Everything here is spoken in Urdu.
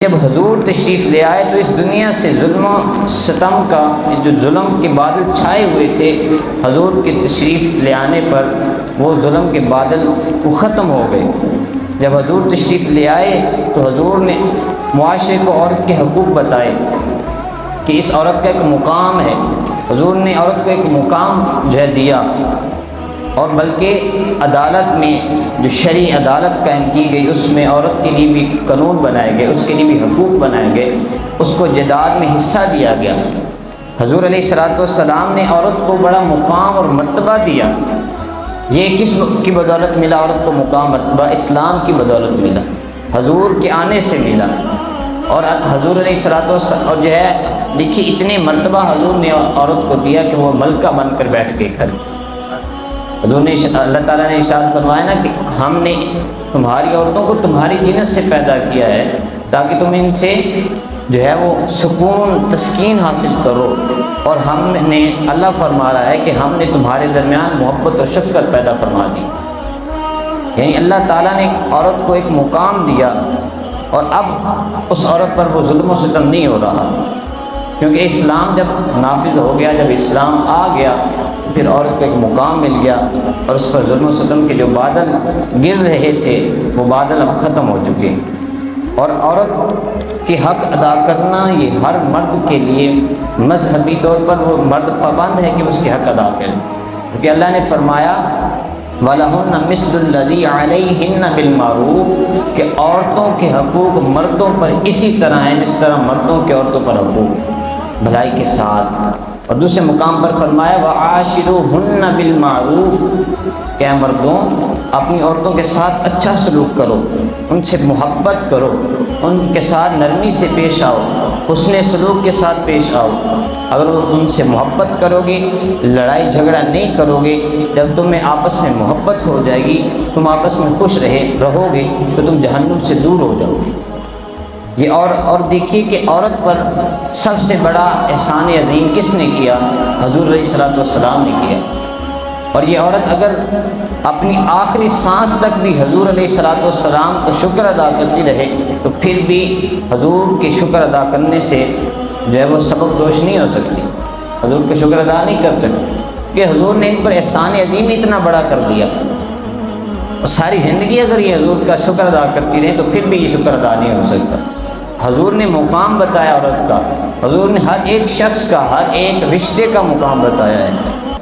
جب حضور تشریف لے آئے تو اس دنیا سے ظلم و ستم کا جو ظلم کے بادل چھائے ہوئے تھے، حضور کے تشریف لے آنے پر وہ ظلم کے بادل وہ ختم ہو گئے۔ جب حضور تشریف لے آئے تو حضور نے معاشرے کو عورت کے حقوق بتائے کہ اس عورت کا ایک مقام ہے۔ حضور نے عورت کو ایک مقام جو ہے دیا، اور بلکہ عدالت میں جو شرعی عدالت قائم کی گئی اس میں عورت کے لیے بھی قانون بنائے گئے، اس کے لیے بھی حقوق بنائے گئے، اس کو جائیداد میں حصہ دیا گیا۔ حضور علیہ الصلوۃ والسلام نے عورت کو بڑا مقام اور مرتبہ دیا۔ یہ کس کی بدولت ملا عورت کو مقام مرتبہ؟ اسلام کی بدولت ملا، حضور کے آنے سے ملا۔ اور حضور علیہ الصلوۃ والسلام اور جو ہے دیکھیے اتنے مرتبہ حضور نے عورت کو دیا کہ وہ ملکہ بن کر بیٹھ کے گھر۔ حضور نے اللہ تعالیٰ نے ارشاد فرمایا نا کہ ہم نے تمہاری عورتوں کو تمہاری جنس سے پیدا کیا ہے تاکہ تم ان سے جو ہے وہ سکون تسکین حاصل کرو، اور ہم نے اللہ فرما رہا ہے کہ ہم نے تمہارے درمیان محبت اور شفقت پیدا فرما دی۔ یعنی اللہ تعالیٰ نے عورت کو ایک مقام دیا، اور اب اس عورت پر وہ ظلم و ستم نہیں ہو رہا، کیونکہ اسلام جب نافذ ہو گیا، جب اسلام آ گیا، پھر عورت کو ایک مقام مل گیا، اور اس پر ظلم و ستم کے جو بادل گر رہے تھے وہ بادل اب ختم ہو چکے۔ اور عورت کے حق ادا کرنا یہ ہر مرد کے لیے مذہبی طور پر وہ مرد پابند ہے کہ اس کے حق ادا کرے، کیونکہ اللہ نے فرمایا وَلَهُنَّ مِثْلُ الَّذِي عَلَيْهِنَّ بِالْمَعْرُوفِ کہ عورتوں کے حقوق مردوں پر اسی طرح ہیں جس طرح مردوں کے عورتوں پر حقوق، بھلائی کے ساتھ۔ اور دوسرے مقام پر فرمایا وَعَاشِرُوهُنَّ بِالْمَعْرُوفِ کہ مردوں اپنی عورتوں کے ساتھ اچھا سلوک کرو، ان سے محبت کرو، ان کے ساتھ نرمی سے پیش آؤ، حسن سلوک کے ساتھ پیش آؤ۔ اگر ان سے محبت کرو گے، لڑائی جھگڑا نہیں کرو گے، جب تمہیں آپس میں محبت ہو جائے گی، تم آپس میں خوش رہو گے تو تم جہنم سے دور ہو جاؤ گے۔ یہ اور دیکھیے کہ عورت پر سب سے بڑا احسان عظیم کس نے کیا؟ حضور علیہ الصلوۃ والسلام نے کیا۔ اور یہ عورت اگر اپنی آخری سانس تک بھی حضور علیہ الصلوۃ والسلام کو شکر ادا کرتی رہے تو پھر بھی حضور کے شکر ادا کرنے سے جو ہے وہ سبق دوش نہیں ہو سکتی، حضور کا شکر ادا نہیں کر سکتی، کہ حضور نے ان پر احسان عظیم اتنا بڑا کر دیا۔ اور ساری زندگی اگر یہ حضور کا شکر ادا کرتی رہے تو پھر بھی یہ شکر ادا نہیں ہو سکتا۔ حضور نے مقام بتایا عورت کا، حضور نے ہر ایک شخص کا، ہر ایک رشتے کا مقام بتایا ہے۔